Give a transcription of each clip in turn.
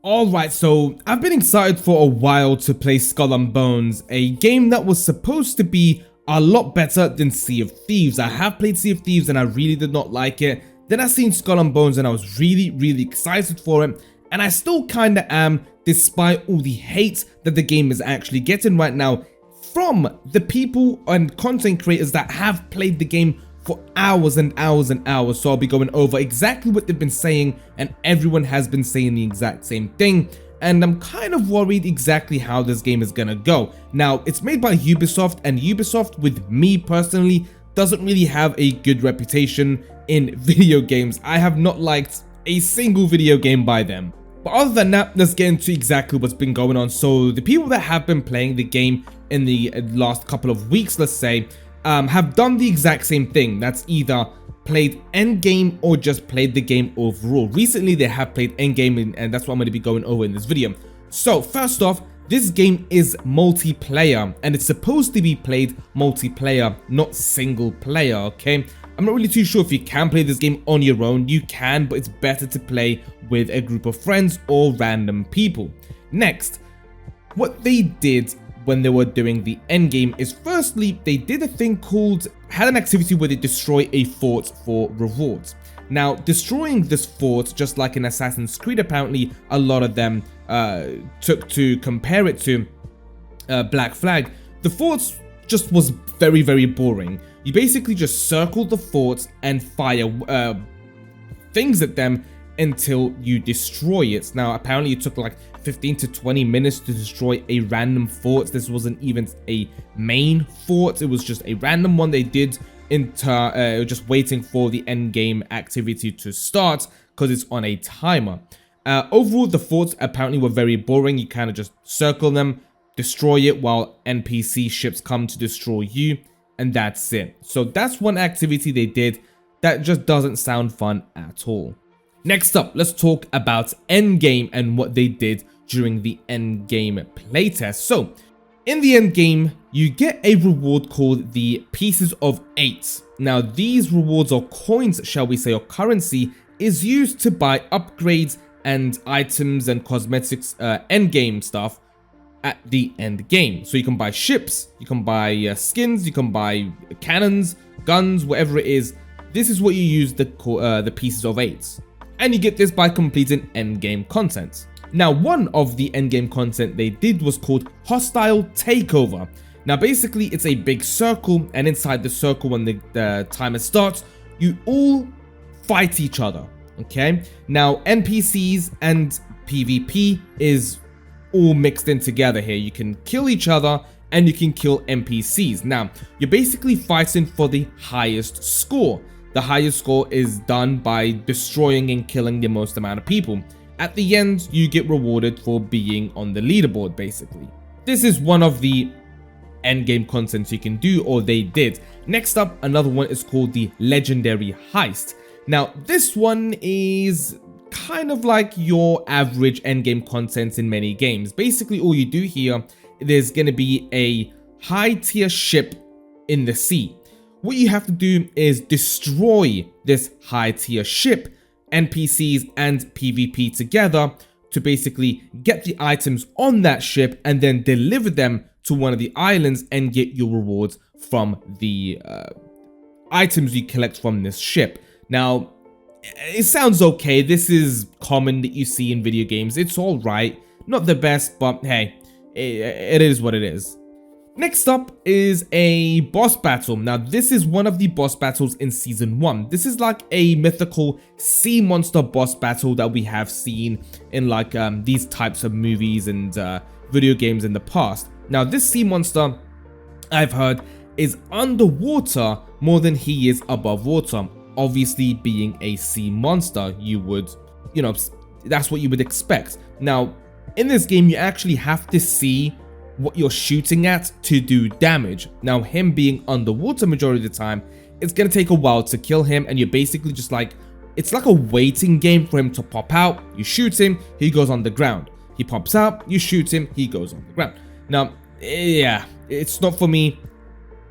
Alright, so I've been excited for a while to play Skull and Bones, a game that was supposed to be a lot better than Sea of Thieves. I have played Sea of Thieves and I really did not like it. Then I seen Skull and Bones and I was really excited for it, and I still kinda am, despite all the hate that the game is actually getting right now from the people and content creators that have played the game for hours and hours and hours. So I'll be going over exactly what they've been saying, and everyone has been saying the exact same thing, and I'm kind of worried exactly how this game is gonna go. Now, it's made by Ubisoft, and Ubisoft, with me personally, doesn't really have a good reputation in video games. I have not liked a single video game by them. But other than that, let's get into exactly what's been going on. So the people that have been playing the game in the last couple of weeks, let's say, have done the exact same thing. That's either played Endgame or just played the game overall. Recently, they have played Endgame, and that's what I'm going to be going over in this video. So first off, this game is multiplayer, and it's supposed to be played multiplayer, not single player, okay? I'm not really too sure if you can play this game on your own. You can, but it's better to play with a group of friends or random people. Next, what they did when they were doing the end game is, firstly, they did a thing called, had an activity where they destroy a fort for rewards. Now, destroying this fort, just like in Assassin's Creed, apparently a lot of them took to compare it to Black Flag. The fort just was very boring. You basically just circle the fort and fire things at them until you destroy it. Now, apparently it took like 15 to 20 minutes to destroy a random fort. This wasn't even a main fort, it was just a random one they did just waiting for the end game activity to start because it's on a timer. Overall, the forts apparently were very boring. You kind of just circle them, destroy it while NPC ships come to destroy you, and that's it. So that's one activity they did that just doesn't sound fun at all. Next up, let's talk about Endgame and what they did during the Endgame playtest. So, in the Endgame, you get a reward called the Pieces of 8. Now, these rewards, or coins, shall we say, or currency, is used to buy upgrades and items and cosmetics, Endgame stuff at the end game. So you can buy ships, you can buy skins, you can buy cannons, guns, whatever it is. This is what you use the Pieces of 8. And you get this by completing endgame content. Now, one of the endgame content they did was called Hostile Takeover. Now, basically, it's a big circle, and inside the circle, when the timer starts, you all fight each other, okay? Now, NPCs and PvP is all mixed in together here. You can kill each other, and you can kill NPCs. Now, you're basically fighting for the highest score. The highest score is done by destroying and killing the most amount of people. At the end, you get rewarded for being on the leaderboard, basically. This is one of the endgame contents you can do, or they did. Next up, another one is called the Legendary Heist. Now, this one is kind of like your average endgame content in many games. Basically, all you do here, there's going to be a high-tier ship in the sea. What you have to do is destroy this high-tier ship, NPCs and PvP together, to basically get the items on that ship and then deliver them to one of the islands and get your rewards from the items you collect from this ship. Now, it sounds okay. This is common that you see in video games. It's all right. Not the best, but hey, it is what it is. Next up is a boss battle. Now, this is one of the boss battles in Season 1. This is like a mythical sea monster boss battle that we have seen in like these types of movies and video games in the past. Now, this sea monster, I've heard, is underwater more than he is above water. Obviously, being a sea monster, that's what you would expect. Now, in this game, you actually have to see what you're shooting at to do damage. Now, him being underwater majority of the time, it's gonna take a while to kill him, and you're basically just like, it's like a waiting game for him to pop out. You shoot him, he goes on the ground. He pops out, you shoot him, he goes on the ground. Now, yeah, it's not for me.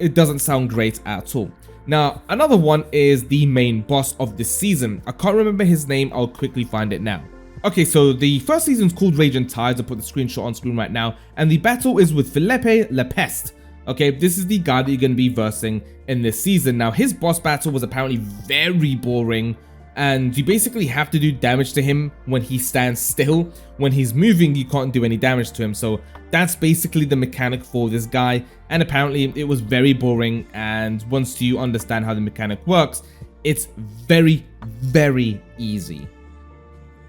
It doesn't sound great at all. Now, another one is the main boss of this season. I can't remember his name, I'll quickly find it now. Okay, so the first season's called Rage and Tides. I'll put the screenshot on screen right now. And the battle is with Philippe Lepeste. Okay, this is the guy that you're going to be versing in this season. Now, his boss battle was apparently very boring. And you basically have to do damage to him when he stands still. When he's moving, you can't do any damage to him. So that's basically the mechanic for this guy. And apparently it was very boring. And once you understand how the mechanic works, it's very, very easy.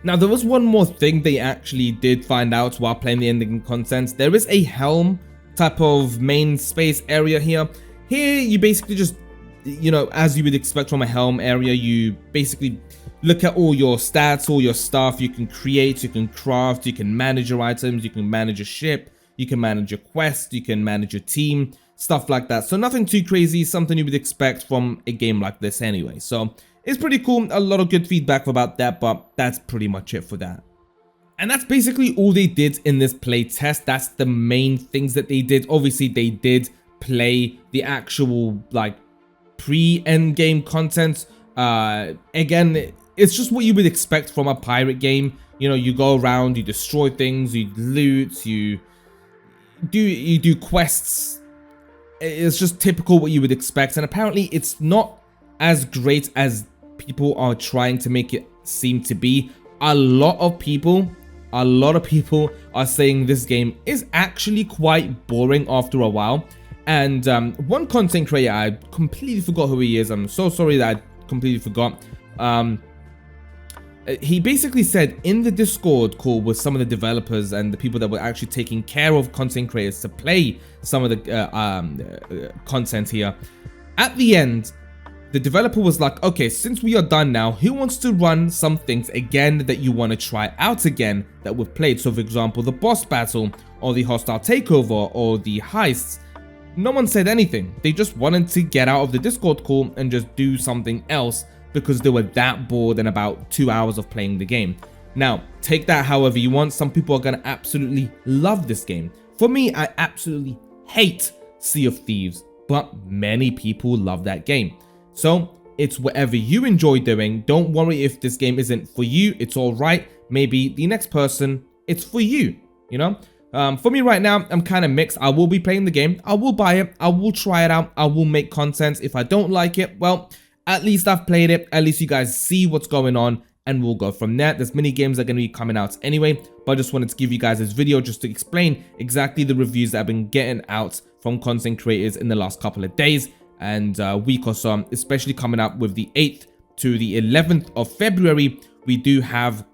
Now, there was one more thing they actually did find out while playing the ending content. There is a helm type of main space area here. Here, you basically just, you know, as you would expect from a helm area, you basically look at all your stats, all your stuff. You can create, you can craft, you can manage your items, you can manage your ship, you can manage your quest, you can manage your team, stuff like that. So nothing too crazy, something you would expect from a game like this anyway. So it's pretty cool, a lot of good feedback about that, but that's pretty much it for that. And that's basically all they did in this play test. That's the main things that they did. Obviously, they did play the actual, like, pre-endgame content. Again, it's just what you would expect from a pirate game. You know, you go around, you destroy things, you loot, you do quests. It's just typical what you would expect. And apparently, it's not as great as people are trying to make it seem to be. A lot of people are saying this game is actually quite boring after a while. And one content creator, I completely forgot who he is. I'm so sorry that I completely forgot. He basically said in the Discord call with some of the developers and the people that were actually taking care of content creators to play some of the content here, at the end, the developer was like, okay, since we are done now, who wants to run some things again that you want to try out again that we've played? So for example, the boss battle or the hostile takeover or the heists. No one said anything. They just wanted to get out of the Discord call and just do something else because they were that bored in about 2 hours of playing the game. Now, take that however you want. Some people are going to absolutely love this game. For me, I absolutely hate Sea of Thieves, but many people love that game. So it's whatever you enjoy doing. Don't worry if this game isn't for you. It's all right. Maybe the next person, it's for you, you know? For me right now, I'm kind of mixed. I will be playing the game. I will buy it. I will try it out. I will make content. If I don't like it, well, at least I've played it. At least you guys see what's going on and we'll go from there. There's many games that are going to be coming out anyway, but I just wanted to give you guys this video just to explain exactly the reviews that I've been getting out from content creators in the last couple of days and week or so, especially coming up with the 8th to the 11th of February. We do have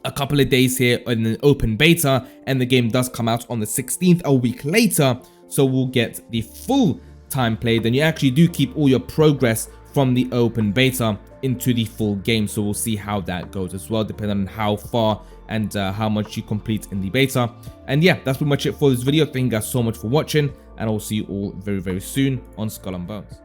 a couple of days here in an open beta, and the game does come out on the 16th, a week later. So we'll get the full time played, and you actually do keep all your progress from the open beta into the full game. So we'll see how that goes as well, depending on how far and how much you complete in the beta. And yeah, that's pretty much it for this video. Thank you guys so much for watching, and I'll see you all very, very soon on Skull and Bones.